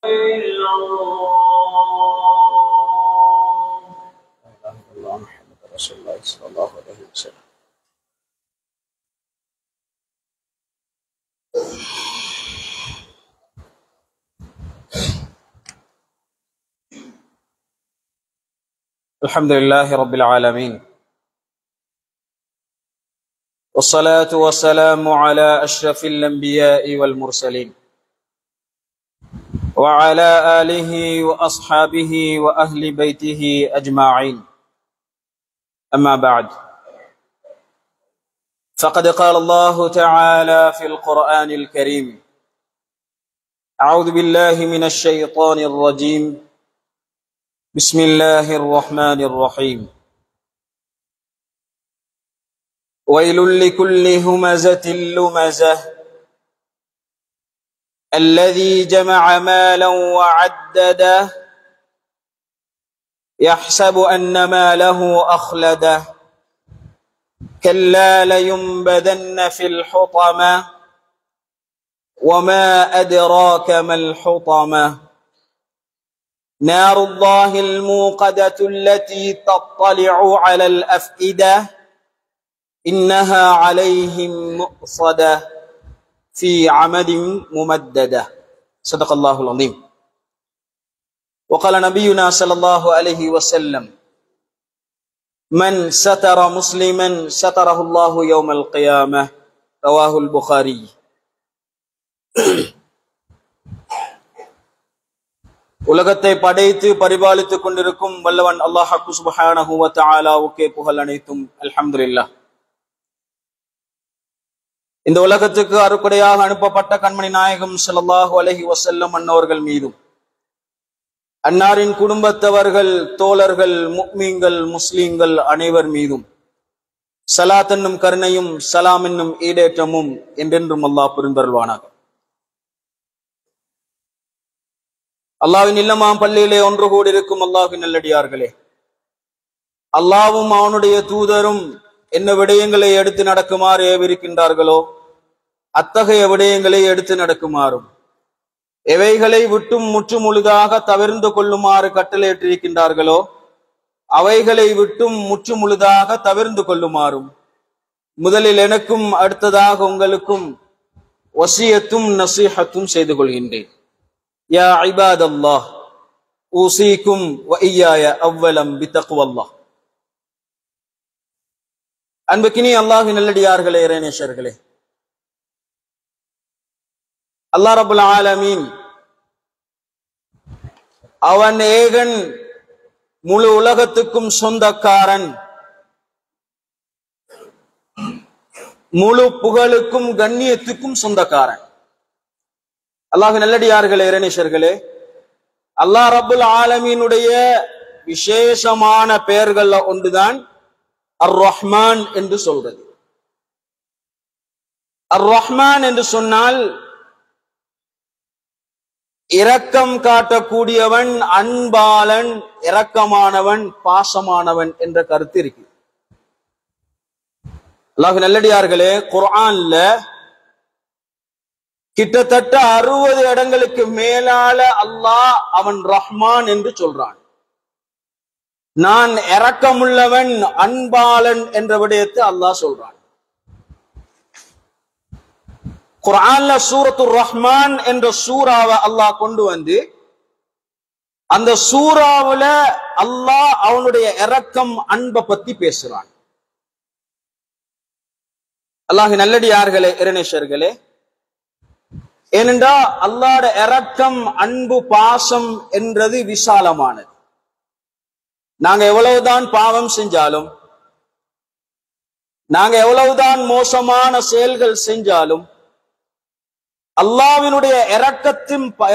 إلا الله محمد رسول الله صلى الله عليه وسلم. الحمد لله رب العالمين، والصلاة والسلام على أشرف الأنبياء والمرسلين وعلى آله وأصحابه وأهل بيته أجمعين. أما بعد، فقد قال الله تعالى في القرآن الكريم: أعوذ بالله من الشيطان الرجيم، بسم الله الرحمن الرحيم. ويل لكل همزة لمزة الذي جمع مالا وعدده يحسب أن ماله أخلده كلا لينبذن في الحطمة وما أدراك ما الحطمة نار الله الموقدة التي تطلع على الأفئدة إنها عليهم مؤصدة في عمد ممددة. صدق الله العظيم. وقال نبينا صلى الله عليه وسلم: من ستر مسلما ستره الله يوم القيامة. رواه البخاري. உலகத்தை படைத்து பரிபாலித்துக் கொண்டிருக்கும் வல்லவன் அல்லாஹ் சுப்ஹானஹு வ தஆலாவுக்கே புகழ் அனைத்தும். அல்ஹம்துலில்லாஹ். இந்த உலகத்துக்கு அருக்குடையாக அனுப்பப்பட்ட கண்மணி நாயகம் ஸல்லல்லாஹு அலைஹி வஸல்லம் அன்னவர்கள் மீதும், அன்னாரின் குடும்பத்தவர்கள், தோழர்கள், முஃமின்கள், முஸ்லிம்கள் அனைவர் மீதும் ஸலாத் என்னும் கருணையும் சலாம் என்னும் ஈடேற்றமும் என்றென்றும் அல்லாஹ் புரிந்தருள்வானாக. அல்லாஹ்வின் இல்லமாம் பள்ளியிலே ஒன்று கூடியிருக்கும் அல்லாஹ்வின் நல்லடியார்களே, அல்லாஹ்வும் அவனுடைய தூதரும் என்ன விடயங்களை எடுத்து நடக்குமாறு ஏவிருக்கின்றார்களோ அத்தகைய விடயங்களை எடுத்து நடக்குமாறும், எவைகளை விட்டும் முற்று முழுதாக தவிர்ந்து கொள்ளுமாறு கட்டளையிட்டிருக்கின்றார்களோ அவைகளை விட்டும் முற்று முழுதாக தவிர்ந்து கொள்ளுமாறும் முதலில் எனக்கும் அடுத்ததாக உங்களுக்கும் வசியத்தும் நசீஹத்தும் செய்து கொள்கின்றேன். யா இபாதல்லாஹ், ஊஸீக்கும் வ இய்யாய அவ்வலம் பித்தக்வல்லாஹ். அன்புக்கினி அல்லாஹ்வின் நல்லடியார்களே, இறைநேசர்களே, அல்லாஹ் ரப்பல் ஆலமீன் அவன் ஏகன், முழு உலகத்துக்கும் சொந்தக்காரன், முழு புகழுக்கும் கண்ணியத்துக்கும் சொந்தக்காரன். அல்லாஹ்வின் நல்லடியார்களே, இறைநேசர்களே, அல்லாஹ் ரப்பல் ஆலமீனுடைய விசேஷமான பெயர்கள் ஒன்றுதான் அர் ரஹ்மான் என்று சொல்றது. அர் ரஹ்மான் என்று சொன்னால் இரக்கம் காட்டக்கூடியவன், அன்பாளன், இரக்கமானவன், பாசமானவன் என்ற கருத்து இருக்கு. அல்லாஹ் நல்லடியார்களே, குர்ஆன்ல கிட்டத்தட்ட 60 இடங்களுக்கு மேலால அல்லாஹ் அவன் ரஹ்மான் என்று சொல்றான். நான் இரக்கமுள்ளவன், அன்பாளன் என்ற விடயத்தை அல்லாஹ் சொல்றான். குர்ஆன்ல சூரத்துர் ரஹ்மான் என்ற சூறாவை அல்லாஹ் கொண்டு வந்து அந்த சூறாவுல அல்லாஹ் அவனுடைய இரக்கம், அன்பை பத்தி பேசுறான். அல்லாஹ் நல்லடியார்களே, இறைநேசர்களே, ஏனென்றா அல்லாஹ்வுடைய இரக்கம், அன்பு, பாசம் என்றது விசாலமானது. நாங்க எவ்வளவுதான் பாவம் செஞ்சாலும், நாங்க எவ்வளவுதான் மோசமான செயல்கள் செஞ்சாலும் அல்லாஹ்வினுடைய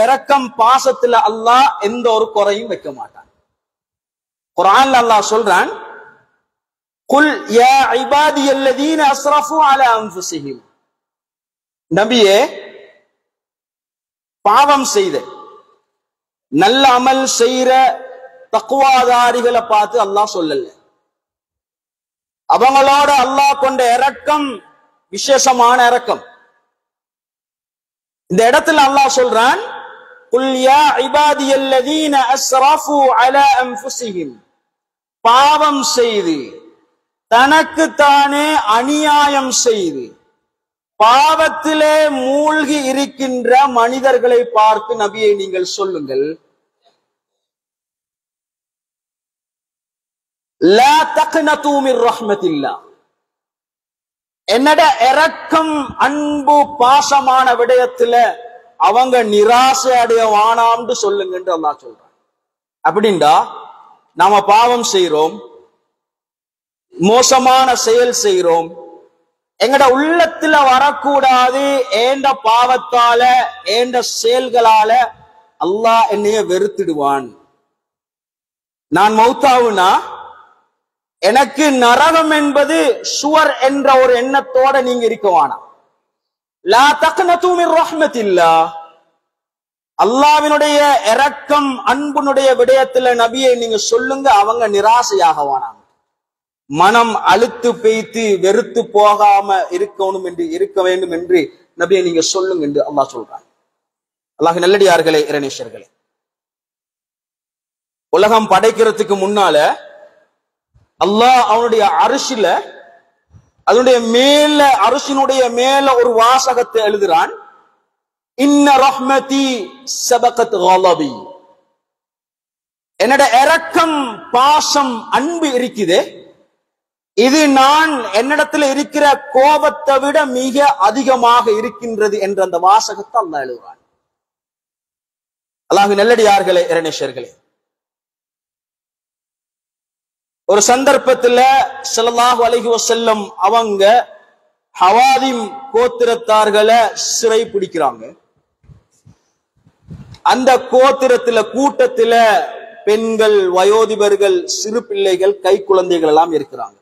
இரக்கம், பாசத்துல அல்லாஹ் எந்த ஒரு குறையும் வைக்க மாட்டான். குர்ஆன்ல அல்லாஹ் சொல்றான்: குல் யா இபாதியல்லதீன அஸ்ரஃபு அலா அன்ஃபுஸிஹிம். நபியே, பாவம் செய்த நல்ல அமல் செய்யற தக்வாதாரிகளை பார்த்து அல்லாஹ் சொல்லல. அவங்களோட அல்லாஹ் கொண்ட இரக்கம் விசேஷமான இரக்கம். இந்த இடத்துல அல்லாஹ் சொல்றான், குல் யா இபாதியல்லதீன அஸ்ரஃபு அலா அன்ஃபுஸிஹிம், பாவம் செய்து தனக்குத்தானே அநியாயம் செய்து பாவத்திலே மூழ்கி இருக்கின்ற மனிதர்களை பார்த்து நபியை நீங்கள் சொல்லுங்கள், லா தக்னது மிர் ரஹ்மத்தில்லாஹ், என்னோட இரக்கம் அன்பு பாசமான விடயத்துல அவங்க நிராசை அடைய வானாம்னு சொல்லுங்க என்று அல்லாஹ் சொல்றான். அப்படின்டா நாம பாவம் செய்யறோம், மோசமான செயல் செய்யறோம், எங்கட உள்ளத்துல வரக்கூடாது, ஏண்ட பாவத்தால ஏண்ட செயல்களால அல்லாஹ் என்னைய வெறுத்துடுவான், நான் மௌத்தாவுனா எனக்கு நரகம் என்பது சுவர் என்ற ஒரு எண்ணத்தோட நீங்க இருக்கவானா. லா தக்னது மிர் ரஹ்மத்தில்லாஹ், அல்லாஹ்வினுடைய இரக்கம் அன்புனுடைய விடயத்துல நபியை நீங்க சொல்லுங்க, அவங்க நிராசையாக வானாங்க, மனம் அழுத்து பெய்த்து வெறுத்து போகாம இருக்க வேண்டும் என்று நபியை நீங்க சொல்லுங்க என்று அல்லாஹ் சொல்றாங்க. அல்லாஹ் நல்லடியார்களே, இறைநேசர்களே, உலகம் படைக்கிறதுக்கு முன்னால அல்லாஹ் அவனுடைய அரிசில அதனுடைய மேல அரிசினுடைய மேல ஒரு வாசகத்தை எழுதுறான், இன்ன ரஹ்மதி சபகத் கலபி, என்னோட இரக்கம் பாசம் அன்பு இருக்குது, இது நான் என்னிடத்துல இருக்கிற கோபத்தை விட மிக அதிகமாக இருக்கின்றது என்ற அந்த வாசகத்தை அல்லாஹ் எழுதுறான். அல்லாஹ் நல்லடியார்களே, இறைநேசர்களே, ஒரு சந்தர்ப்பத்துல ஸல்லல்லாஹு அலைஹி வஸல்லம் அவங்க ஹவாதிம் கோத்திரத்தார்களை சிறை பிடிக்கிறாங்க. அந்த கோத்திரத்துல கூட்டத்துல பெண்கள், வயோதிபர்கள், சிறு பிள்ளைகள், கை குழந்தைகள் எல்லாம் இருக்கிறாங்க.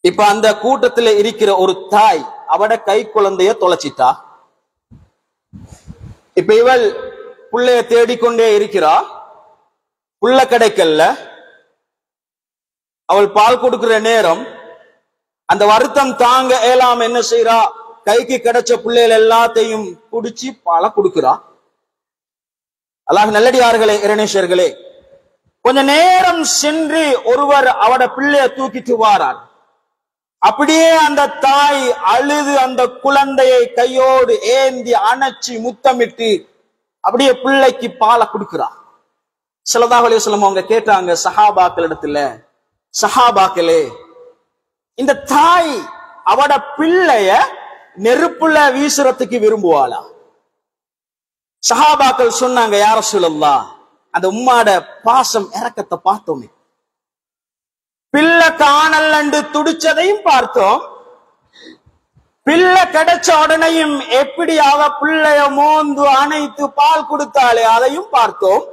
இப்ப அந்த கூட்டத்துல இருக்கிற ஒரு தாய் அவட கை குழந்தைய தொலைச்சிட்டா. இப்ப இவள் புள்ளைய தேடிக்கொண்டே இருக்கிறா, புள்ள கிடைக்கல. அவள் பால் கொடுக்கிற நேரம் அந்த வருத்தம் தாங்க ஏலாம் என்ன செய்யறா, கைக்கு கிடைச்ச பிள்ளைகள் எல்லாத்தையும் குடிச்சு பாலை கொடுக்கிறா. அல்லாஹ் நல்லடியார்களே, இறைநேசர்களே, கொஞ்ச நேரம் சென்று ஒருவர் அவட பிள்ளைய தூக்கிட்டு வாரார். அப்படியே அந்த தாய் அழுது அந்த குழந்தையை கையோடு ஏந்தி அணைச்சி முத்தமிட்டு அப்படியே பிள்ளைக்கு பாலை கொடுக்கிறா. ஸல்லல்லாஹு அலைஹி வஸல்லம் அவங்க கேட்டாங்க சஹாபாக்கள் இடத்துல, சஹாபாக்களே, இந்த தாய் அவட பிள்ளைய நெருப்புல வீசுறதுக்கு விரும்புவாளா? சஹாபாக்கள் சொன்னாங்க, யா ரசூலல்லாஹ், அந்த உம்மாட பாசம் இரக்கத்தை பார்த்தோமே, பிள்ளை காணல் துடிச்சதையும் பார்த்தோம், பிள்ளை கிடைச்ச உடனேயும் எப்படி அவ பிள்ளைய மோந்து அணைத்து பால் கொடுத்தாலே அதையும் பார்த்தோம்.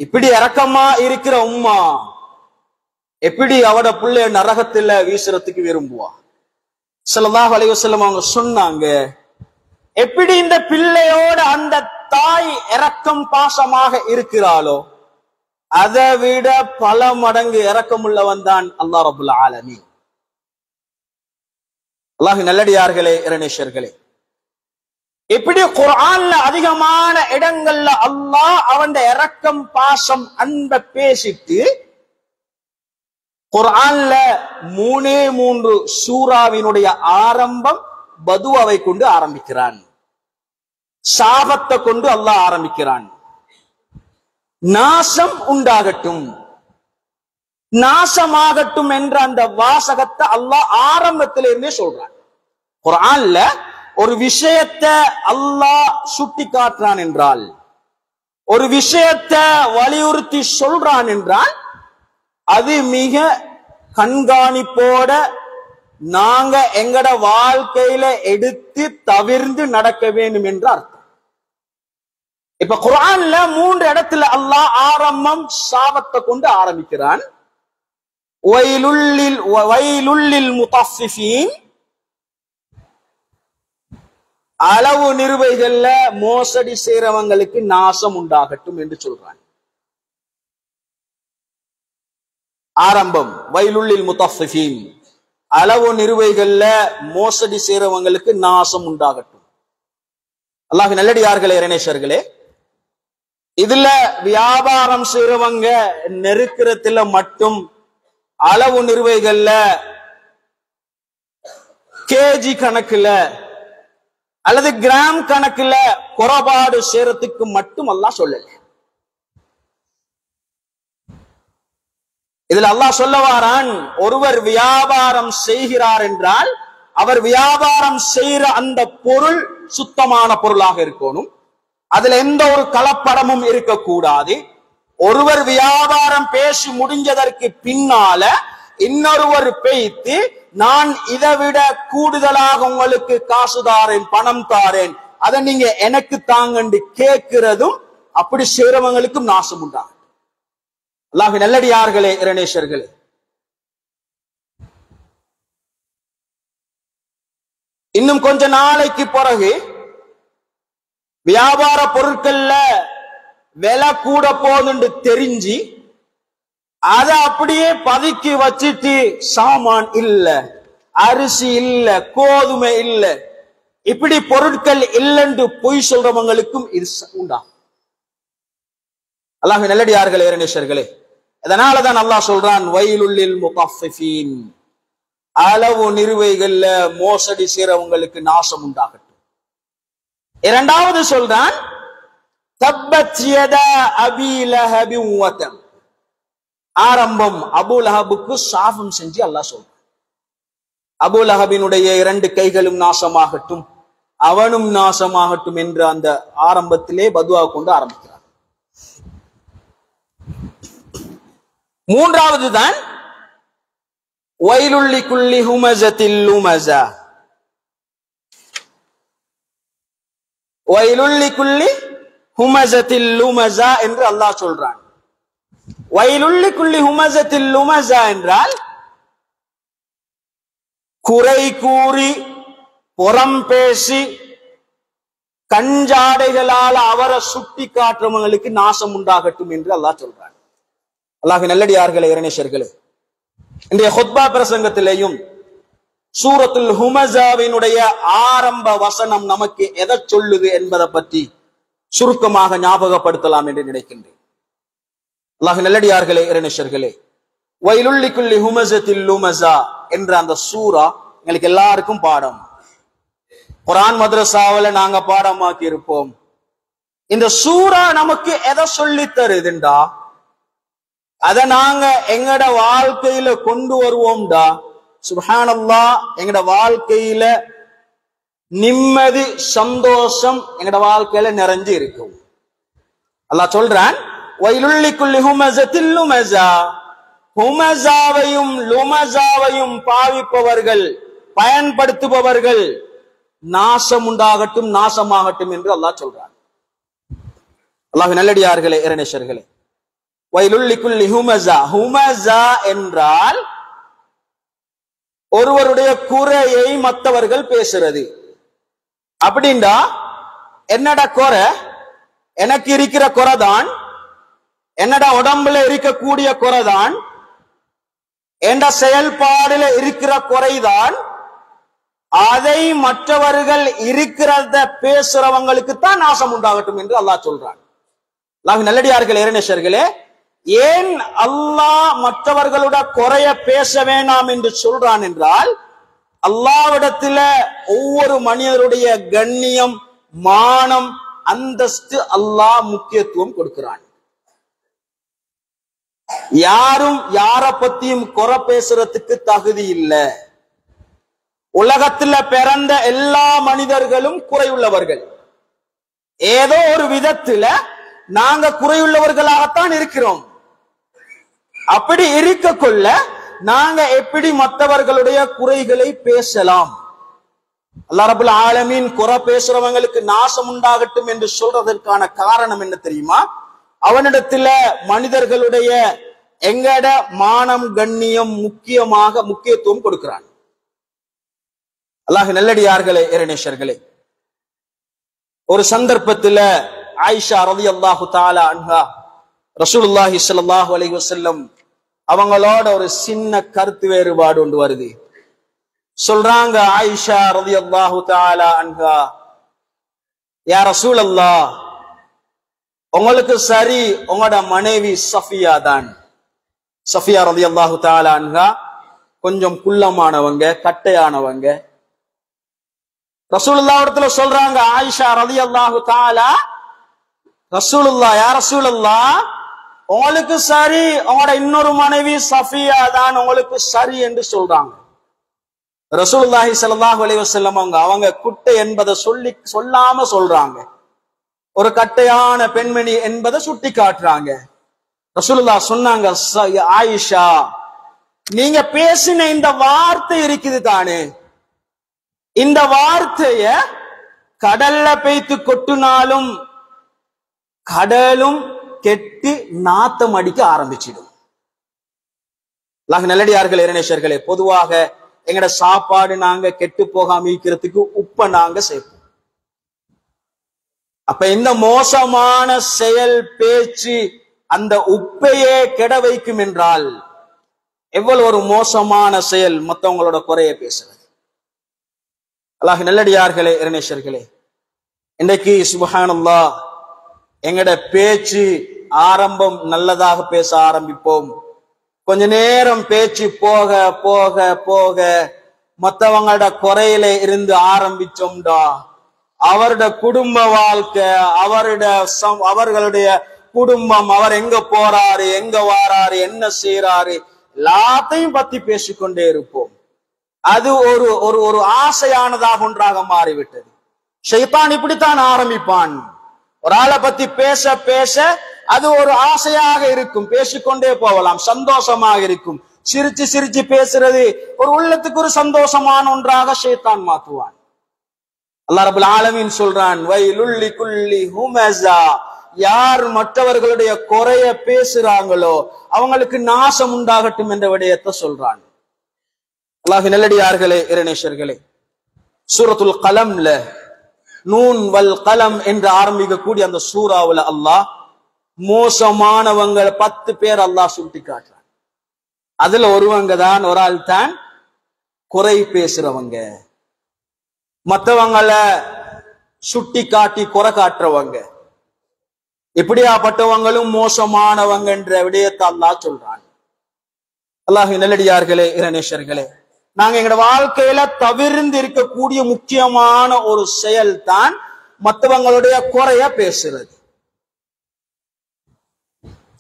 இப்படி இரக்கமா இருக்கிற உம்மா எப்படி அவட பிள்ளைய நரகத்துல வீசுறதுக்கு விரும்புவா? ஸல்லல்லாஹு அலைஹி வஸல்லம் அவங்க சொன்னாங்க, எப்படி இந்த பிள்ளையோட அந்த தாய் இரக்கம் பாசமாக இருக்கிறாளோ அதை விட பல மடங்கு இரக்கமுள்ளவன் தான் அல்லாஹ் ரப்புல் ஆலமீன். அல்லாஹ் நல்லடியார்களே, இறைநேசர்களே, இப்படி குர்ஆன்ல அதிகமான இடங்கள்ல அல்லாஹ் அவன் இரக்கம் பாசம் அன்பை பேசிட்டு குர்ஆன்ல 3 சூராவினுடைய ஆரம்பம் பதுவாவை கொண்டு ஆரம்பிக்கிறான், சாபத்தை கொண்டு அல்லாஹ் ஆரம்பிக்கிறான். நாசம் உண்டாகட்டும், நாசமாகட்டும் என்ற அந்த வாசகத்தை அல்லாஹ் ஆரம்பத்திலிருந்தே சொல்றான். குர்ஆன்ல ஒரு விஷயத்தை அல்லாஹ் சுட்டி காட்டுறான் என்றால், ஒரு விஷயத்தை வலியுறுத்தி சொல்றான் என்றால், அது மிக கண்காணிப்போட நாங்க எங்கட வாழ்க்கையில எடுத்து தவிர்ந்து நடக்க வேண்டும் என்ற அர்த்தம். இப்ப குர்ஆன்ல 3 இடத்துல அல்லாஹ் ஆரம்பம் சாபத்தை கொண்டு ஆரம்பிக்கிறான். வயலுல்லில் முத்தஃபிஃபீன், அளவு நிறுவைகள்ல மோசடி செய்றவங்களுக்கு நாசம் உண்டாகட்டும் என்று சொல்றான். ஆரம்பம் வயலுல்லில் முத்தஃபிஃபீன், அளவு நிறுவைகள்ல மோசடி செய்றவங்களுக்கு நாசம் உண்டாகட்டும். அல்லாஹ் நல்லடியார்களே, இறைநேசர்களே, இதுல வியாபாரம் செய்றவங்க நெருக்கிறதுல மட்டும் அளவு நிறுவைகள்ல கேஜி கணக்குல அல்லது கிராம் கணக்குல குறைபாடு செய்யறதுக்கு மட்டும் அல்லாஹ் சொல்லல. இதுல அல்லாஹ் சொல்ல வாரான், ஒருவர் வியாபாரம் செய்கிறார் என்றால் அவர் வியாபாரம் செய்யற அந்த பொருள் சுத்தமான பொருளாக இருக்கணும். அதுல எந்த ஒரு கலப்படமும் இருக்கக்கூடாது. ஒருவர் வியாபாரம் பேசி முடிஞ்சதற்கு பின்னால இன்னொருவர் பேய்த்து, நான் இதை விட கூடுதலாக உங்களுக்கு காசு தாரேன், பணம் தாரேன், அதை நீங்க எனக்கு தாங்கன்னு கேட்கிறதும் அப்படி செய்றவங்களுக்கும் நாசம் உண்டாகும். அல்லாஹ் நல்லடியார்களே, இறைநேசர்களே, இன்னும் கொஞ்ச நாளைக்கு பிறகு வியாபார பொருட்கள்ல விலை கூட போதுன்னு தெரிஞ்சு அதை அப்படியே பதுக்கி வச்சுட்டு சாமான் இல்ல, அரிசி இல்ல, கோதுமை இல்ல, இப்படி பொருட்கள் இல்லைன்னு பொய் சொல்றவங்களுக்கும் இது உண்டாகும். அல்லாஹ் நல்லடியார்களே, இறைநேசர்களே, இதனாலதான் அல்லாஹ் சொல்றான், வயலுல்லில் முத்தஃபிஃபீன், அளவு நிறுவைகள்ல மோசடி செய்றவங்களுக்கு நாசம் உண்டாகட்டும். இரண்டாவது சொல்றான், தப்பத் யதா அபீ லஹபின் வ தப், ஆரம்பம் அபூ லஹபுக்கு சாபம் செஞ்சு அல்லாஹ் சொல்றான், அபூ லஹபினுடைய 2 கைகளும் நாசமாகட்டும், அவனும் நாசமாகட்டும் என்று அந்த ஆரம்பத்திலே பதுவா கொண்டு ஆரம்பிக்கிறார். மூன்றாவது தான் வயலுல்லி குல்லி ஹுமஸத்தில் லுமஸா, வயலுல்லி குல்லி ஹுமஸத்தில் லுமஸா என்று அல்லாஹ் சொல்றான். வயலுல்லி குல்லி ஹுமஸத்தில் லுமஸா என்றால் குறை கூறி புறம் பேசி கஞ்சாடைகளால் அவரை சுட்டி காட்டுறவங்களுக்கு நாசம் உண்டாகட்டும் என்று அல்லாஹ் சொல்றான். அல்லாஹ் நல்லடியார்களே, இறைநேசர்களே, இன்றைய ஹுத்பா பிரசங்கத்திலேயும் சூரத்துல் ஹுமஸாவினுடைய ஆரம்ப வசனம் நமக்கு எதை சொல்லுது என்பதை பற்றி சுருக்கமாக ஞாபகப்படுத்தலாம் என்று நினைக்கின்றேன். அல்லாஹ் நல்லடியார்களே, இறைநேசர்களே, வயலுல்லி குல்லி ஹுமஸத்தில் லுமஸா என்ற அந்த சூரா எங்களுக்கு எல்லாருக்கும் பாடம். குர்ஆன் மദ്രസാவில நாங்க பாடமாக்கி இருப்போம். இந்த சூரா நமக்கு எதை சொல்லி தருதுண்டா, அத நாங்க எங்கட வாழ்க்கையில கொண்டு வருவோம்டா, சுப்ஹானல்லாஹ், எங்கட வாழ்க்கையில நிம்மதி சந்தோஷம் எங்கட வாழ்க்கையில நிறைஞ்சு இருக்கும். அல்லாஹ் சொல்றான், வயலுல்லி குல்லி ஹுமஸத்தில் லுமஸா, ஹுமஸாவையும் லுமஸாவையும் பாவிப்பவர்கள், பயன்படுத்துபவர்கள் நாசம் உண்டாகட்டும், நாசமாகட்டும் என்று அல்லாஹ் சொல்றான். அல்லாஹ் நல்லடியார்களே, இறைநேசர்களே, வயலுல்லி குல்லி ஹுமஸா, ஹுமஸா என்றால் ஒருவருடைய குறையை மற்றவர்கள் பேசுறது. அப்படின்டா என்னடா குறை, எனக்கு இருக்கிற குறைதான், என்னடா உடம்புல இருக்கக்கூடிய குறைதான், என்ற செயல்பாடுல இருக்கிற குறைதான், அதை மற்றவர்கள் இருக்கிறத பேசுறவங்களுக்கு தான் நாசம் உண்டாகட்டும் என்று அல்லாஹ் சொல்றான். அல்லாஹ் நல்லடியார்களே, இறைநேசர்களே, ஏன் அல்லாஹ் மற்றவர்களுடைய குறைய பேச வேண்டாம் என்று சொல்றான் என்றால், அல்லாஹ்விடத்துல ஒவ்வொரு மனிதருடைய கண்ணியம், மானம், அந்தஸ்து அல்லாஹ் முக்கியத்துவம் கொடுக்கிறான். யாரும் யார பத்தியும் குறை பேசுறதுக்கு தகுதி இல்லை. உலகத்துல பிறந்த எல்லா மனிதர்களும் குறையுள்ளவர்கள். ஏதோ ஒரு விதத்துல நாங்க குறையுள்ளவர்களாகத்தான் இருக்கிறோம். அப்படி இருக்க கொள்ள நாங்க எப்படி மற்றவர்களுடைய குறைகளை பேசலாம்? அல்லாஹ் ரப்பல் ஆலமீன் குறை பேசுறவங்களுக்கு நாசம் உண்டாகட்டும் என்று சொல்றதற்கான காரணம் என்ன தெரியுமா? அவனிடத்துல மனிதர்களுடைய எங்கட மானம், கண்ணியம் முக்கியத்துவம் கொடுக்கிறான். அல்லாஹ் நல்லடியார்களே, இறைநேசர்களே, ஒரு சந்தர்ப்பத்துல ஆயிஷா ரலியல்லாஹு தஆலா அன்ஹா ரசூலுல்லாஹி ஸல்லல்லாஹு அலைஹி வஸல்லம் அவங்களோட ஒரு சின்ன கருத்து வேறுபாடு ஒன்று வருது. சொல்றாங்க ஆயிஷா ரலியல்லாஹு தஆலா அன்ஹா, யா ரசூலல்லாஹ், உங்களுக்கு சரி உங்களோட மனைவி சஃபியா தான். சஃபியா ரலியல்லாஹு தஆலா அன்ஹா கொஞ்சம் குள்ளமானவங்க, கட்டையானவங்க. ரசூலுல்லாஹ் இடத்துல சொல்றாங்க ஆயிஷா ரலியல்லாஹு தஆலா, ரசூலுல்லாஹ், யா ரசூலல்லாஹ், உங்களுக்கு சரி உங்களோட இன்னொரு மனைவி சஃபியா தான் உங்களுக்கு சரி என்று சொல்றாங்க. ரசூலுல்லாஹி ஸல்லல்லாஹு அலைஹி வஸல்லம் அவங்க குட்டை என்பதை சொல்லாம சொல்றாங்க. ஒரு கட்டையான பெண்மணி என்பதை சுட்டி காட்டுறாங்க. ரசூலுல்லாஹ் சொன்னாங்க, ஆயிஷா, நீங்க பேசின இந்த வார்த்தை இருக்குது தானே, இந்த வார்த்தைய கடல்ல பெய்த்து கொட்டினாலும் கடலும் கெட்டு நாத்தம் அடிக்க ஆரம்பிச்சிடும். நல்லடியார்களே, இறைநேசர்களே, பொதுவாக எங்கட சாப்பாடு நாங்க கெட்டு போகாம இருக்கிறதுக்கு உப்பை நாங்க சேர்ப்போம். அப்ப இந்த மோசமான செயல் பேச்சு அந்த உப்பையே கெட வைக்கும் என்றால் எவ்வளவு ஒரு மோசமான செயல் மற்றவங்களோட குறைய பேசுறது. நல்லடியார்களே, இறைநேசர்களே, இன்றைக்கு சுப்ஹானல்லாஹ் எங்கட பேச்சு ஆரம்பம் நல்லதாக பேச ஆரம்பிப்போம். கொஞ்ச நேரம் பேச்சு போக போக போக மற்றவங்களோட குறையில இருந்து ஆரம்பிச்சோம்டா, அவருடைய குடும்ப வாழ்க்கை, அவர்களுடைய குடும்பம், அவர் எங்க போறாரு, எங்க வாராரு, என்ன செய்யறாரு, எல்லாத்தையும் பத்தி பேசிக்கொண்டே இருப்போம். அது ஒரு ஒரு ஒரு ஆசையானதாக ஒன்றாக மாறிவிட்டது. ஷைத்தான் இப்படித்தான் ஆரம்பிப்பான். ஒரு ஆளை பத்தி பேச பேச அது ஒரு ஆசையாக இருக்கும், பேசிக்கொண்டே போகலாம், சந்தோஷமாக இருக்கும். சிரிச்சு சிரிச்சு பேசுறது ஒரு உள்ளத்துக்கு ஒரு சந்தோஷமான ஒன்றாக ஷைத்தான் மாற்றுவான். அல்லாஹ் ரப்பல் ஆலமீன் சொல்றான், வைலுல் லிகுல்லி ஹுமஸா, யார் மற்றவர்களுடைய குறைய பேசுறாங்களோ அவங்களுக்கு நாசம் உண்டாகட்டும் என்ற விடயத்தை சொல்றான். அல்லாஹ் நல்லடியார்களே, இறைநேசர்களே, சூரத்துல் கலம்ல நூன் வல் கலம் என்று ஆரம்பிக்கக்கூடிய அந்த சூறாவுல அல்லாஹ் மோசமானவங்க 10 பேர் அல்லாஹ் சுட்டி காட்டுறான். அதுல ஒருவங்க தான், ஒரு ஆள் தான் குறை பேசுறவங்க, மற்றவங்களை சுட்டி காட்டி குறை காட்டுறவங்க. இப்படியாப்பட்டவங்களும் மோசமானவங்க என்ற விடயத்தை அல்லாஹ் சொல்றான். அல்லாஹ் நல்லடியார்களே, இறைநேசர்களே, நாங்க எங்களோட வாழ்க்கையில தவிர்ந்து இருக்கக்கூடிய முக்கியமான ஒரு செயல் தான் மற்றவங்களுடைய குறைய பேசுறது.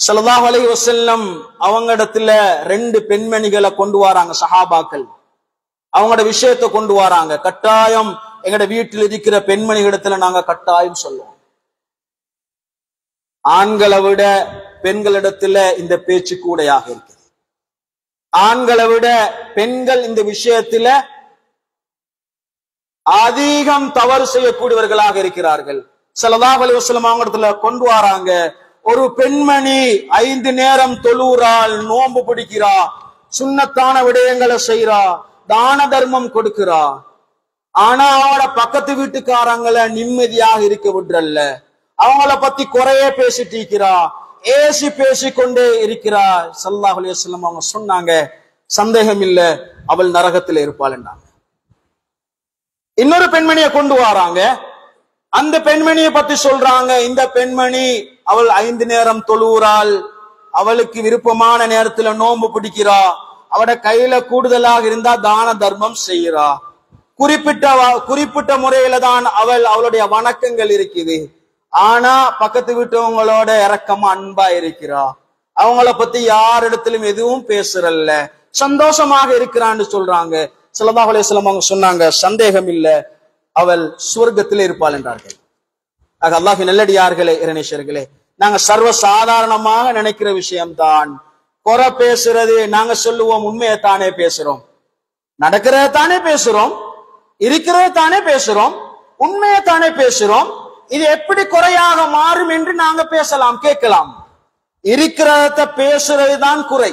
ஸல்லல்லாஹு அலைஹி வஸல்லம் அவங்க இடத்துல 2 பெண்மணிகளை கொண்டு வராங்க சஹாபாக்கள். அவங்களோட விஷயத்தை கொண்டு வராங்க. கட்டாயம் எங்கட வீட்டில் இருக்கிற பெண்மணிகளிடத்துல நாங்க கட்டாயம் சொல்லுவோம். ஆண்களை விட பெண்களிடத்துல இந்த பேச்சு கூடையாக இருக்கு. ஆண்களை விட பெண்கள் இந்த விஷயத்துல அதிகம் தவறு செய்யக்கூடியவர்களாக இருக்கிறார்கள். ஸல்லல்லாஹு அலைஹி வஸல்லம் அவங்க இடத்துல கொண்டு வராங்க, ஒரு பெண்மணி 5 நேரம் தொழுறாள், நோன்பு பிடிக்கிறா, சுன்னத்தான விடயங்களை செய்யறா, தான தர்மம் கொடுக்கிறா. ஆனா அவளோட பக்கத்து வீட்டுக்காரங்களை நிம்மதியாக இருக்க விடுறல்ல, அவங்கள பத்தி குறைய பேசிட்டு இருக்கிறா, ஏசி பேசிக்கொண்டே இருக்கிறா. ஸல்லல்லாஹு அலைஹி வஸல்லம் அவங்க சொன்னாங்க, சந்தேகம் இல்ல, அவள் நரகத்தில் இருப்பாள் என்றாங்க. இன்னொரு பெண்மணியை கொண்டு வராங்க. அந்த பெண்மணியை பத்தி சொல்றாங்க, இந்த பெண்மணி அவள் 5 நேரம் தொழுகிறாள், அவளுக்கு விருப்பமான நேரத்துல நோன்பு பிடிக்கிறா, அவட கையில கூடுதலாக இருந்தா தான தர்மம் செய்யறா, குறிப்பிட்ட முறையில தான் அவளுடைய வணக்கங்கள் இருக்குது. ஆனா பக்கத்து வீட்டவங்களோட இரக்கமா அன்பா இருக்கிறா, அவங்கள பத்தி யாரிடத்திலும் எதுவும் பேசுறல்ல, சந்தோஷமாக இருக்கிறான்னு சொல்றாங்க. ஸல்லல்லாஹு அலைஹி வஸல்லம் அவங்க சொன்னாங்க, சந்தேகம் இல்ல, அவள் சுவர்க்கத்தில் இருப்பாள் என்றார்கள். அல்லாஹ் நல்லடியார்களே, இறைநேசர்களே, நாங்க சர்வ சாதாரணமாக நினைக்கிற விஷயம்தான் குறை பேசுறது. நாங்க சொல்லுவோம், உண்மையை தானே பேசுறோம், நடக்கிறத தானே பேசுறோம், இருக்கிறத தானே பேசுறோம், உண்மையை தானே பேசுறோம். இது எப்படி குறையாக மாறும் என்று நாங்க பேசலாம், கேட்கலாம். இருக்கிறத பேசுறது தான் குறை,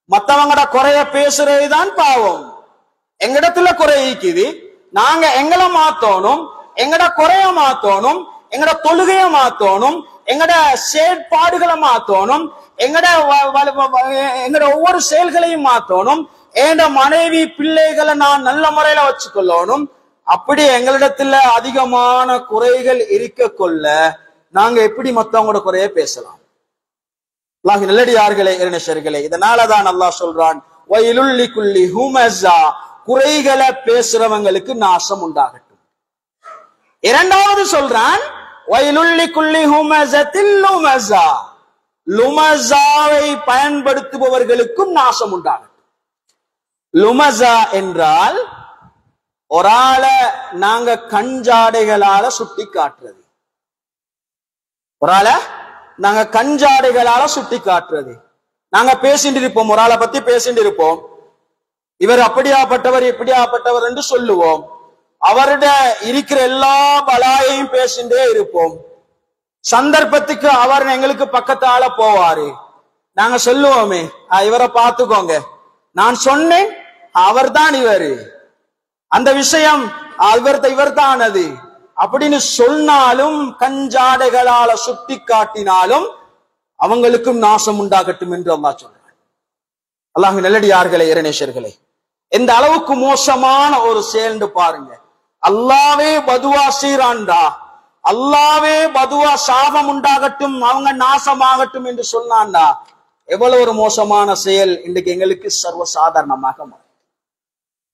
மத்தவங்கட குறைய பேசுறது தான் பாவம். எங்கிடத்துல குறை இருக்குது, நாங்க எங்களை மாத்தோனும், எங்கட குறைய மாத்தோனும், எங்கட தொழுகைய மாத்தோனும், எங்கட செயற்பாடுகளை மாத்தோனும், எங்கட ஒவ்வொரு செயல்களையும் மாத்தோனும், ஏண்ட மனைவி பிள்ளைகளை நான் நல்ல முறையில வச்சுக்கொள்ளணும். அப்படி எங்களிடத்துல அதிகமான குறைகள் இருக்க கொள்ள நாங்க எப்படி மத்தவங்களோட குறைய பேசலாம்? அல்லாஹ் நல்லடியார்களே, இறைநேசர்களே, இதனாலதான் அல்லாஹ் சொல்றான், வயலுல் லிகுல்லி ஹுமஸா, குறைகளை பேசுறவங்களுக்கு நாசம் உண்டாகட்டும். இரண்டாவது சொல்றான், வயலுல் லிகுல்லி ஹுமஸத்தில் லுமஸா, லுமஸாவை பயன்படுத்துபவர்களுக்கும் நாசம் உண்டாகட்டும். லுமஸா என்றால் ஒரு ஆளை நாங்க கஞ்சாடைகளால சுட்டி காட்டுறது. ஒரு ஆளை நாங்க கஞ்சாடைகளால சுட்டி காட்டுறது. நாங்க பேசிட்டு இருப்போம், ஒரு ஆளை பத்தி பேசிட்டு இருப்போம். இவர் அப்படியாப்பட்டவர் இப்படியாப்பட்டவர் என்று சொல்லுவோம். அவருடைய இருக்கிற எல்லா பலாயையும் பேசிட்டே இருப்போம். சந்தர்ப்பத்துக்கு அவர் எங்களுக்கு பக்கத்தால போவாரு. நாங்க சொல்லுவோமே, இவரை பார்த்துக்கோங்க, நான் சொன்னேன், அவர்தான் இவரு, அந்த விஷயம் இவர் தான் அது அப்படின்னு சொன்னாலும், கஞ்சாடைகளால சுட்டி காட்டினாலும் அவங்களுக்கும் நாசம் உண்டாகட்டும் என்று அல்லாஹ் சொல்றான். அல்லாஹ் நல்லடியார்களே, இறைநேசர்களே, எந்த அளவுக்கு மோசமான ஒரு செயல் பாருங்க. அல்லாவே பதுவா செய்றான்டா, அல்லாவே பதுவா சாபம் உண்டாகட்டும், அவங்க நாசமாகட்டும் என்று சொன்னான்டா. எவ்வளவு ஒரு மோசமான செயல் இன்றைக்கு எங்களுக்கு சர்வசாதாரணமாக.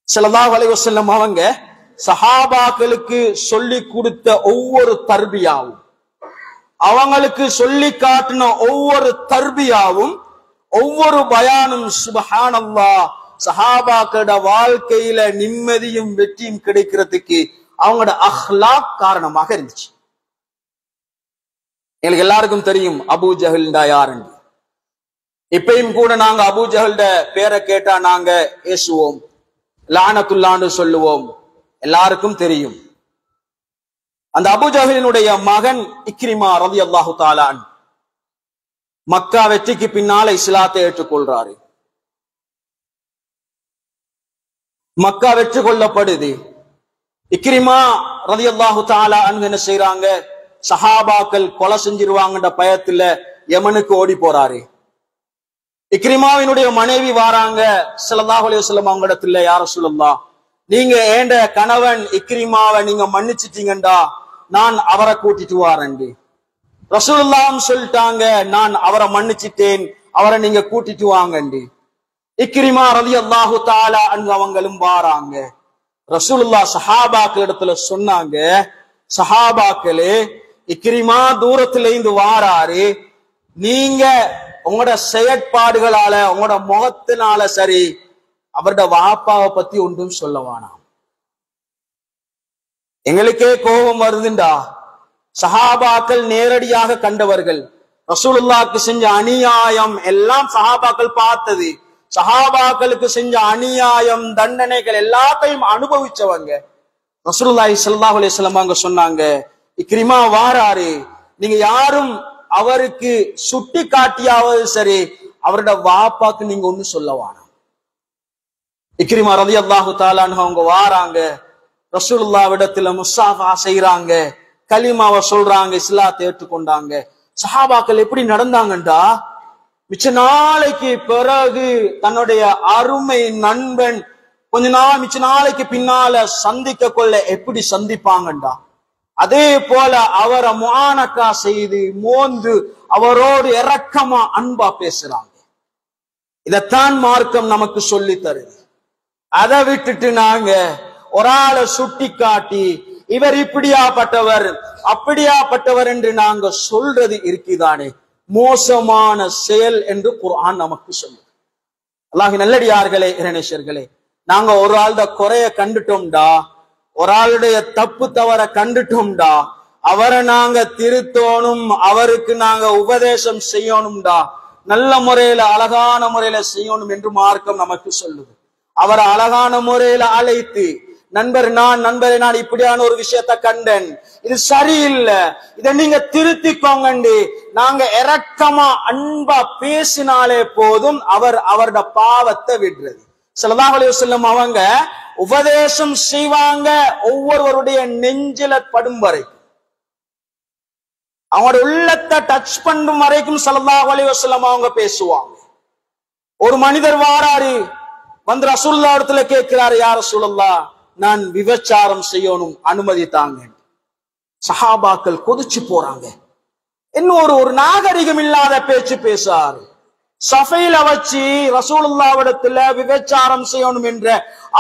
ஸல்லல்லாஹு அலைஹி வஸல்லம் அவங்க சஹாபாக்களுக்கு சொல்லி கொடுத்த ஒவ்வொரு தர்பியாவும், அவங்களுக்கு சொல்லி காட்டின ஒவ்வொரு தர்பியாவும், ஒவ்வொரு பயானும் சுப்ஹானல்லாஹ், சஹாபாக்களோட வாழ்க்கையில நிம்மதியும் வெற்றியும் கிடைக்கிறதுக்கு அவங்களோட அஹ்லாக் காரணமாக இருந்துச்சு. எங்களுக்கு எல்லாருக்கும் தெரியும் அபூ ஜஹல்டா யாருன்னு. இப்பயும் கூட நாங்க அபூ ஜஹல்ட பேரை கேட்டா நாங்க ஏசுவோம், லானத்துல்லான்னு சொல்லுவோம். எல்லாருக்கும் தெரியும். அந்த அபூ ஜஹலினுடைய மகன் இக்ரிமா ரலியல்லாஹு தஆலா அன்ஹு மக்கா வெற்றிக்கு பின்னால இஸ்லாத்தை ஏற்றுக்கொள்றாரு. மக்கா வெற்றி கொள்ளப்படுது. இக்ரிமா ரலியல்லாஹு தஆலா அன்ஹு என்ன செய்யறாங்க, சஹாபாக்கள் கொலை செஞ்சிருவாங்கன்ற பயத்துல யமனுக்கு ஓடி போறாரு. இக்ரிமாவினுடைய மனைவி வாராங்க, ஸல்லல்லாஹு அலைஹி வஸல்லம் அவங்க இடத்துல, யா ரசூலல்லாஹ், நீங்க ஏண்ட கணவன் இக்ரிமாவை நீங்க மன்னிச்சிட்டீங்கண்டா நான் அவரை கூட்டிட்டு வாரேன். ரசூலுல்லாஹ் சொல்லிட்டாங்க, நான் அவரை மன்னிச்சிட்டேன், அவரை நீங்க கூட்டிட்டு வாங்கண்டி. இக்ரிமா ரலியல்லாஹு தஆலா அன்ஹு அவங்களும் வாராங்க. ரசூலுல்லாஹ் சஹாபாக்கள் இடத்துல சொன்னாங்க, சஹாபாக்களே, இக்ரிமா தூரத்துல இருந்து வாராரு, நீங்க உங்களோட செயற்பாடுகளால உங்களோட முகத்தினால சரி அவரோட வாப்பாவை பத்தி ஒன்றும் சொல்ல வேணாம். எங்களுக்கே கோபம் வருதுண்டா. சஹாபாக்கள் நேரடியாக கண்டவர்கள், ரசூலுல்லாஹ்க்கு செஞ்ச அநியாயம் எல்லாம் சஹாபாக்கள் பார்த்தது. சஹாபாக்களுக்கு செஞ்ச அநியாயம் தண்டனைகள் எல்லாத்தையும் அனுபவிச்சவங்க. ரசூலுல்லாஹி ஸல்லல்லாஹு அலைஹி வஸல்லம் அவங்க சொன்னாங்க, இக்ரிமா வாராரு, நீங்க யாரும் அவருக்கு சுட்டி காட்டியாவது சரி அவரோட வாப்பாக்கு நீங்க ஒண்ணு சொல்ல வேணாம். இக்ரிமா ரலியல்லாஹு தஆலா அன்ஹு அவங்க வாராங்க, ரசூலுல்லாஹ் இடத்துல முஸாஃபா செய்றாங்க, கலிமாவை சொல்றாங்க, இஸ்லாத்தை ஏற்றுக்கொண்டாங்க. சஹாபாக்கள் எப்படி நடந்தாங்கண்டா, மிச்ச நாளைக்கு பிறகு தன்னுடைய அருமை நண்பன் மிச்ச நாளைக்கு பின்னால சந்திக்க கொள்ள எப்படி சந்திப்பாங்கண்டா, அதே போல அவரை முஆனகா செய்து மோந்து அவரோடு இரக்கமா அன்பா பேசுறாங்க. இதத்தான் மார்க்கம் நமக்கு சொல்லி தருது. அதை விட்டுட்டு நாங்க ஒரு ஆளை சுட்டி காட்டி இவர் இப்படியாப்பட்டவர் அப்படியாப்பட்டவர் என்று நாங்க சொல்றது இருக்குதானே, மோசமான செயல் என்று குர்ஆன் நமக்கு சொல்லுது. அல்லாஹ் நல்லடியார்களே, இறைநேசர்களே, நாங்க ஒரு ஆளுட குறைய கண்டுட்டோம்டா, ஒரு ஆளுடைய தப்பு தவற கண்டுட்டோம்டா, அவரை நாங்க திருத்தோணும், அவருக்கு நாங்க உபதேசம் செய்யணும்டா, நல்ல முறையில அழகான முறையில செய்யணும் என்று மார்க்கம் நமக்கு சொல்லுது. அவரை அழகான முறையில அழைத்து, நண்பரே நான் இப்படியான ஒரு விஷயத்த கண்டேன், இது சரியில்லை, இதை நீங்க திருத்திக்கோங்கண்டி நாங்க இரக்கமா அன்பா பேசினாலே போதும் அவரோட பாவத்தை விடுறது. ஸல்லல்லாஹு அலைஹி வஸல்லம் அவங்க உபதேசம் செய்வாங்க, ஒவ்வொருவருடைய நெஞ்சில படும் வரைக்கும், அவங்களோட உள்ளத்தை டச் பண்ணும் வரைக்கும் ஸல்லல்லாஹு அலைஹி வஸல்லம் அவங்க பேசுவாங்க. ஒரு மனிதர் வாராரு, வந்து ரசூலுல்லாஹ் இடத்துல கேட்கிறாரு, யா ரசூலல்லாஹ் நான் விபச்சாரம் செய்யணும், அனுமதி தாங்க. சஹாபாக்கள் கொதிச்சு போறாங்க. இன்னொரு ஒரு நாகரிகம் இல்லாத பேச்சு பேசாரு. சஃபையில வச்சு ரசூலுல்லாஹ்விடத்துல விபச்சாரம் செய்யணும் என்ற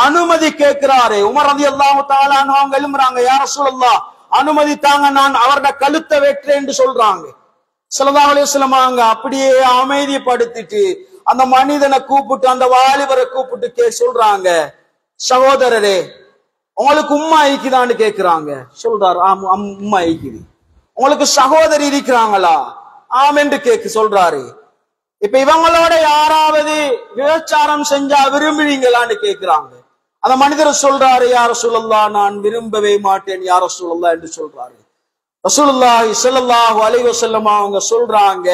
அனுமதி கேட்கிறாரு. உமர் ரலியல்லாஹு தஆலா அவங்க எழும்புறாங்க, யா ரசூலுல்லாஹ் அனுமதி தாங்க, நான் அவருடைய கழுத்தை வெட்டுறேன் என்று சொல்றாங்க. ஸல்லல்லாஹு அலைஹி வஸல்லம் அவங்க அப்படியே அமைதிப்படுத்திட்டு அந்த மனிதனை கூப்பிட்டு, அந்த வாலிபரை கூப்பிட்டு சொல்றாங்க, சகோதரரே உங்களுக்கு உம்மா ஐக்குதான்னு கேட்கிறாங்க. சொல்றாரு, உம்மா ஐக்குது. உங்களுக்கு சகோதரி இருக்கிறாங்களா? ஆமென்று சொல்றாரு. இப்ப இவங்களோட யாராவது விபச்சாரம் செஞ்சா விரும்புவீங்களான்னு கேட்கிறாங்க. அந்த மனிதர் சொல்றாரு, யா ரசூலல்லாஹ் நான் விரும்பவே மாட்டேன் யா ரசூலல்லாஹ் என்று சொல்றாரு. ரசூலுல்லாஹி ஸல்லல்லாஹு அலைஹி வஸல்லம் அவங்க சொல்றாங்க,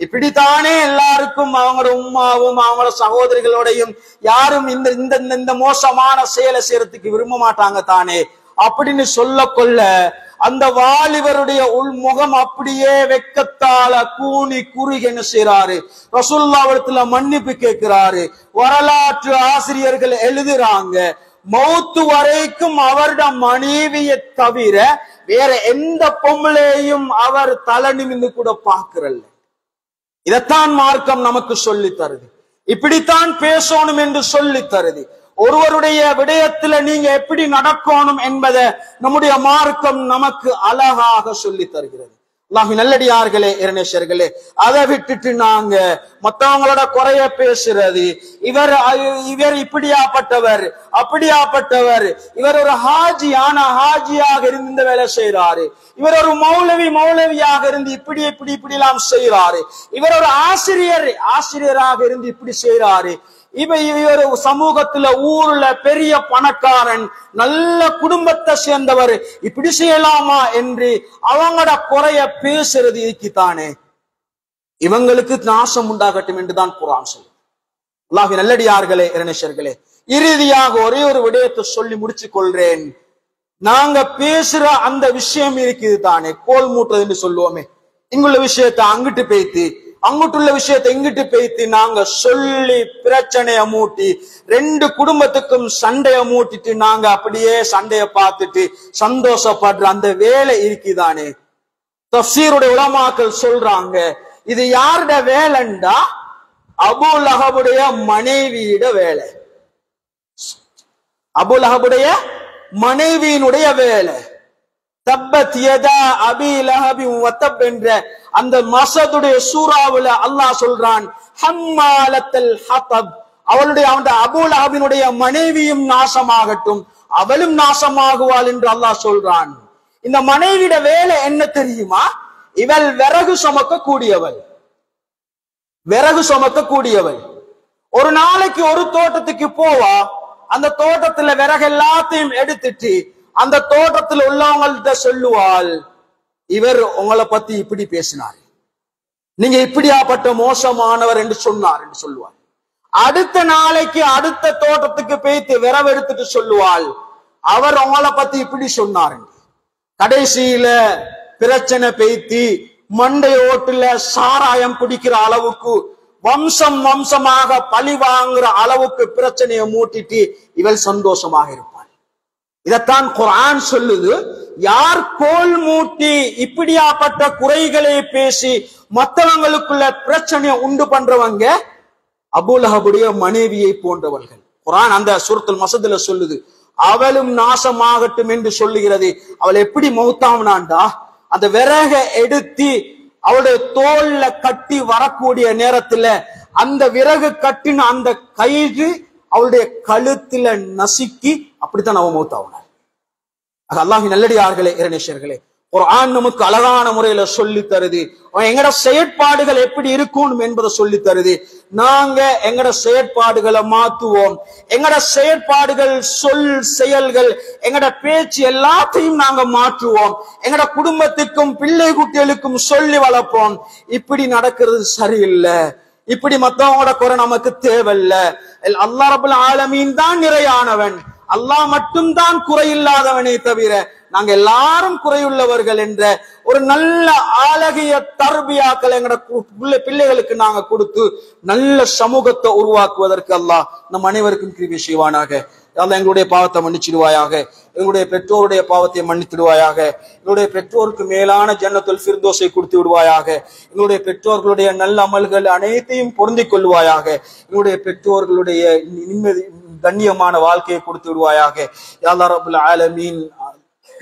இப்படித்தானே எல்லாருக்கும் அவங்களோட உம்மாவும் அவங்களோட சகோதரிகளோடையும் யாரும் இந்த மோசமான செயலை செய்யறதுக்கு விரும்ப மாட்டாங்க தானே அப்படின்னு சொல்ல கொள்ள அந்த வாலிபருடைய உள்முகம் அப்படியே வெக்கத்தால கூனி குறுகி என்ன செய்யறாரு, ரசூலுல்லாஹ்விடத்துல மன்னிப்பு கேட்கிறாரு. வரலாற்று ஆசிரியர்கள் எழுதுறாங்க, மௌத்து வரைக்கும் அவருடைய மனைவியை தவிர வேற எந்த பொம்பளையும் அவர் தலை நிமிந்து கூட பார்க்கிறல்ல. இதைத்தான் மார்க்கம் நமக்கு சொல்லி தருது. இப்படித்தான் பேசணும் என்று சொல்லி தருது. ஒருவருடைய விடயத்துல நீங்க எப்படி நடக்கணும் என்பதை நம்முடைய மார்க்கம் நமக்கு அழகாக சொல்லி தருகிறது. அல்லாஹ்வின் நல்லடியார்களே, இறைநேசர்களே, அதை விட்டுட்டு நாங்க மத்தவங்களோட குறைய பேசுறது, இவர் இப்படியாப்பட்டவர் அப்படியாப்பட்டவர், இவர் ஒரு ஹாஜியாக இருந்து இந்த வேலை செய்யறாரு, இவர் ஒரு மௌலவியாக இருந்து இப்படி எல்லாம் செய்யறாரு, இவர் ஒரு ஆசிரியராக இருந்து இப்படி செய்யறாரு, இவர் சமூகத்துல ஊர்ல பெரிய பணக்காரன் நல்ல குடும்பத்தை சேர்ந்தவர், இப்படி செய்யலாமா என்று அவங்களோட குறைய பேசுறது இருக்குதானே, இவங்களுக்கு நாசம் உண்டாகட்டும் என்றுதான் குர்ஆன் சொல்லுது. அல்லாஹ்வின் நல்லடியார்களே, இறைநேசர்களே, இறுதியாக ஒரே ஒரு விடயத்தை சொல்லி முடிச்சு கொள்றேன். நாங்க பேசுற அந்த விஷயம் இருக்குது தானே, கோல் மூட்டுறதுன்னு சொல்லுவோமே, இங்குள்ள விஷயத்தை அங்கிட்டு பேய்த்து அங்குட்டுள்ள விஷயத்தை இங்கிட்டு பேய்த்து நாங்க சொல்லி பிரச்சனைய மூட்டி ரெண்டு குடும்பத்துக்கும் சண்டைய மூட்டிட்டு நாங்க அப்படியே சண்டைய பார்த்துட்டு சந்தோஷப்படுற அந்த வேலை இருக்குதானே, தஃப்சீருடைய உலமாக்கள் சொல்றாங்க, இது யாருடைய வேலைண்டா அபூ லஹபுடைய மனைவியிட வேலை. அபூ லஹபுடைய மனைவியினுடைய வேலை. தப்பத் யதா அபீ லஹபி வ தப் என்ற அந்த மஸதுடைய சூராவுல அல்லாஹ் சொல்றான், ஹம்மாலத்தல் ஹதப், அவளுடைய அந்த அபூ லஹபினுடைய மனைவியும் நாசமாகட்டும், அவளும் நாசமாகுவாள் என்று அல்லாஹ் சொல்றான். இந்த மனைவியோட வேலை என்ன தெரியுமா? இவள் விறகு சுமக்க கூடியவள். ஒரு நாளைக்கு ஒரு தோட்டத்துக்கு போவா, அந்த தோட்டத்துல விறகு எல்லாத்தையும் எடுத்துட்டு அந்த தோட்டத்தில் உள்ளவங்கள்ட்ட சொல்லுவாள், இவர் உங்களை பத்தி இப்படி பேசினார், நீங்க இப்படியாப்பட்ட மோசமானவர் என்று சொன்னார் என்று சொல்லுவாள். அடுத்த நாளைக்கு அடுத்த தோட்டத்துக்கு போய்த்து விறகு எடுத்துட்டு சொல்லுவாள், அவர் உங்களை பத்தி இப்படி சொன்னார். கடைசியில பிரச்சனை பேய்த்தி மண்டை ஓட்டுல சாராயம் பிடிக்கிற அளவுக்கு வம்சமாக பழி வாங்குற அளவுக்கு பிரச்சனையை மூட்டிட்டு இவள் சந்தோஷமாக இருப்பாள். இதத்தான் குர்ஆன் சொல்லுது, யார் கோல் மூட்டி இப்படியாப்பட்ட குறைகளை பேசி மற்றவங்களுக்குள்ள பிரச்சனையை உண்டு பண்றவங்க அபூ லஹபுடைய மனைவியை போன்றவர்கள். குர்ஆன் அந்த சூரத்துல் மஸதுல சொல்லுது, அவளும் நாசமாகட்டும் என்று சொல்லுகிறது. அவள் எப்படி மௌத்தாவனாண்டா, அந்த விறக எடுத்து அவளுடைய தோல்ல கட்டி வரக்கூடிய நேரத்துல அந்த விறகு கட்டின அந்த கயிறு அவளுடைய கழுத்துல நசுக்கி அப்படித்தான் அவன் மௌத்தாவனார். அல்லாஹ்வின் நல்லடியார்களே, இறைநேசர்களே, குர்ஆன் நமக்கு அழகான முறையில சொல்லி தருது. எங்கட செயற்பாடுகள் எப்படி இருக்கணும் என்பதை சொல்லி தருது. நாங்க எங்கட செயற்பாடுகளை மாத்துவோம். எங்கட செயற்பாடுகள், சொல், செயல்கள், எங்கட பேச்சு எல்லாத்தையும் நாங்க மாற்றுவோம். எங்கட குடும்பத்துக்கும் பிள்ளை குட்டிகளுக்கும் சொல்லி வளர்ப்போம், இப்படி நடக்கிறது சரியில்லை, இப்படி மத்தவங்களோட குறை நமக்கு தேவையில்ல. அல்லாஹ் ரப்பல் ஆலமீன் தான் நிறையானவன், அல்லாஹ் மட்டும்தான் குறையில்லாதவனே தவிர நாங்க எல்லாரும் குறையுள்ளவர்கள் என்ற ஒரு நல்ல அழகிய தர்பியாக்களை எங்களோட பிள்ளைகளுக்கு நாங்க கொடுத்து நல்ல சமூகத்தை உருவாக்குவதற்கு அல்லாஹ் நம் அனைவருக்கும் கிருபை செய்வானாக. அல்லாஹ் எங்களுடைய பாவத்தை மன்னிச்சிடுவாயாக, எங்களுடைய பெற்றோருடைய பாவத்தை மன்னித்திடுவாயாக, எங்களுடைய பெற்றோருக்கு மேலான ஜன்னத்துல் ஃபிர்தௌஸை கொடுத்து விடுவாயாக, எங்களுடைய பெற்றோர்களுடைய நல்ல அமல்கள் அனைத்தையும் பொருந்திக் கொள்வாயாக, எங்களுடைய பெற்றோர்களுடைய நிம்மதி கண்ணியமான வாழ்க்கையை கொடுத்து விடுவாயாக. யா அல்லாஹ் ரப்புல் ஆலமீன்,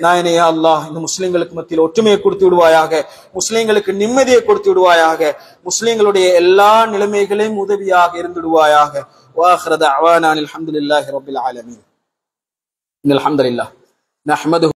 நாயனே யா அல்லாஹ், இந்த முஸ்லிம்களுக்கு மத்தியில் ஒற்றுமையை கொடுத்து விடுவாயாக, முஸ்லிம்களுக்கு நிம்மதியை கொடுத்து விடுவாயாக, முஸ்லிம்களுடைய எல்லா நிலைமைகளையும் உதவியாக இருந்துடுவாயாக. வாஹிர தஅவானா அல்ஹம்துலில்லாஹி ரப்பில் ஆலமீன். الحمد لله نحمده